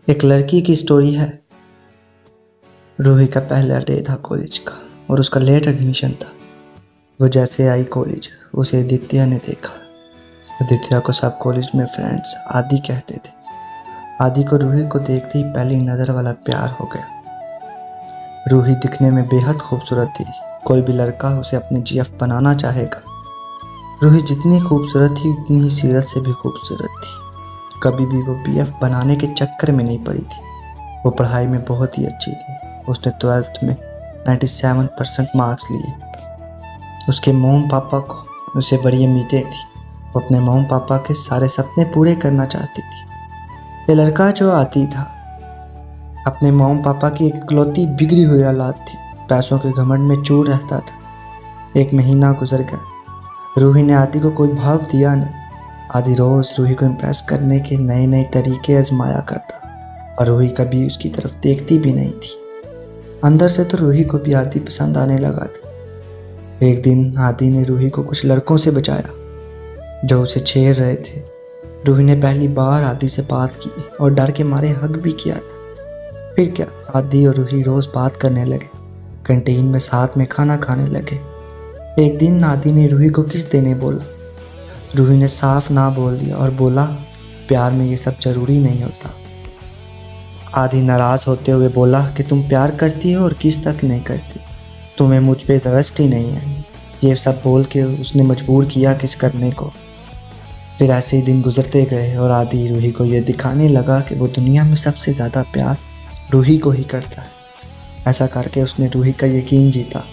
एक लड़की की स्टोरी है। रूही का पहला डे था कॉलेज का और उसका लेट एडमिशन था। वो जैसे आई कॉलेज, उसे आदित्य ने देखा। आदित्य को सब कॉलेज में फ्रेंड्स आदि कहते थे। आदि को रूही को देखते ही पहली नज़र वाला प्यार हो गया। रूही दिखने में बेहद खूबसूरत थी। कोई भी लड़का उसे अपने जीएफ बनाना चाहेगा। रूही जितनी खूबसूरत थी उतनी ही सीरत से भी खूबसूरत थी। कभी भी वो बीएफ बनाने के चक्कर में नहीं पड़ी थी। वो पढ़ाई में बहुत ही अच्छी थी। उसने 12th में 97% मार्क्स लिए। उसके मॉम पापा को उसे बड़ी उम्मीदें थी। वो अपने मॉम पापा के सारे सपने पूरे करना चाहती थी। ये लड़का जो आती था अपने मॉम पापा की एक इकलौती बिगड़ी हुई औलाद थी। पैसों के घमंड में चूर रहता था। एक महीना गुजर गया। रूही ने आदि को कोई भाव दिया नहीं। आदि रोज़ रूही को इम्प्रेस करने के नए नए तरीके आजमाया करता और रूही कभी उसकी तरफ देखती भी नहीं थी। अंदर से तो रूही को भी आदि पसंद आने लगा था। एक दिन आदि ने रूही को कुछ लड़कों से बचाया जो उसे छेड़ रहे थे। रूही ने पहली बार आदि से बात की और डर के मारे हग भी किया था। फिर क्या, आदि और रूही रोज़ बात करने लगे। कैंटीन में साथ में खाना खाने लगे। एक दिन आदि ने रूही को किस देने बोला। रूही ने साफ ना बोल दिया और बोला, प्यार में ये सब जरूरी नहीं होता। आदि नाराज़ होते हुए बोला कि तुम प्यार करती हो और किस तक नहीं करती, तुम्हें मुझ पे तरस ही नहीं है। ये सब बोल के उसने मजबूर किया किस करने को। फिर ऐसे ही दिन गुजरते गए और आदि रूही को ये दिखाने लगा कि वो दुनिया में सबसे ज़्यादा प्यार रूही को ही करता है। ऐसा करके उसने रूही का यकीन जीता।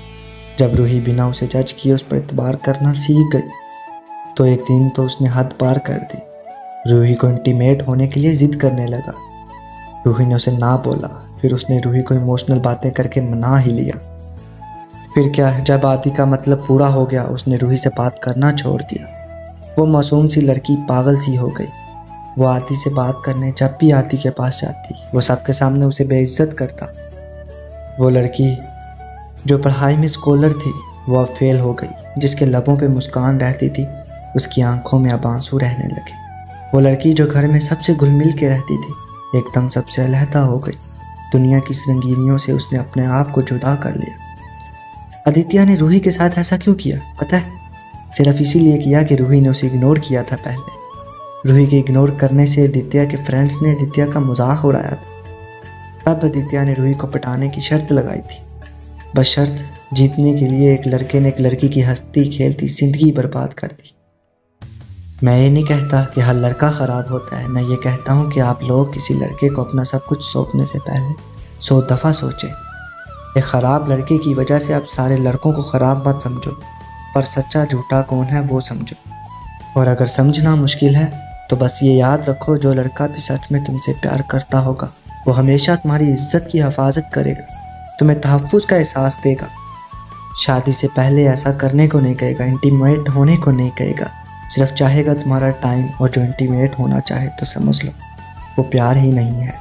जब रूही बिना उसे जज किए उस पर एतबार करना सीख गई तो एक दिन तो उसने हद पार कर दी। रूही को इंटीमेट होने के लिए ज़िद करने लगा। रूही ने उसे ना बोला। फिर उसने रूही को इमोशनल बातें करके मना ही लिया। फिर क्या, जब आदि का मतलब पूरा हो गया उसने रूही से बात करना छोड़ दिया। वो मासूम सी लड़की पागल सी हो गई। वो आदि से बात करने जब भी आदि के पास जाती वो सबके सामने उसे बेइज्जत करता। वो लड़की जो पढ़ाई में स्कॉलर थी वो अब फेल हो गई। जिसके लबों पे मुस्कान रहती थी उसकी आंखों में अब आंसू रहने लगे। वो लड़की जो घर में सबसे घुल मिल के रहती थी एकदम सबसे अलहदा हो गई। दुनिया की रंगीनियों से उसने अपने आप को जुदा कर लिया। आदित्य ने रूही के साथ ऐसा क्यों किया पता है? सिर्फ इसीलिए किया कि रूही ने उसे इग्नोर किया था पहले। रूही के इग्नोर करने से आदित्य के फ्रेंड्स ने आदित्य का मजाक उड़ाया था। तब आदित्य ने रूही को पटाने की शर्त लगाई थी। बस शर्त जीतने के लिए एक लड़के ने एक लड़की की हंसती खेलती जिंदगी बर्बाद कर दी। मैं ये नहीं कहता कि हर लड़का ख़राब होता है। मैं ये कहता हूँ कि आप लोग किसी लड़के को अपना सब कुछ सौंपने से पहले 100 दफ़ा सोचें। एक ख़राब लड़के की वजह से आप सारे लड़कों को ख़राब मत समझो, पर सच्चा झूठा कौन है वो समझो। और अगर समझना मुश्किल है तो बस ये याद रखो, जो लड़का भी सच में तुमसे प्यार करता होगा वो हमेशा तुम्हारी इज्जत की हिफाजत करेगा, तुम्हें तहफ़्फ़ुज़ का एहसास देगा। शादी से पहले ऐसा करने को नहीं कहेगा, इंटीमेट होने को नहीं कहेगा। सिर्फ चाहेगा तुम्हारा टाइम। और जो इंटीमेट होना चाहे तो समझ लो वो प्यार ही नहीं है।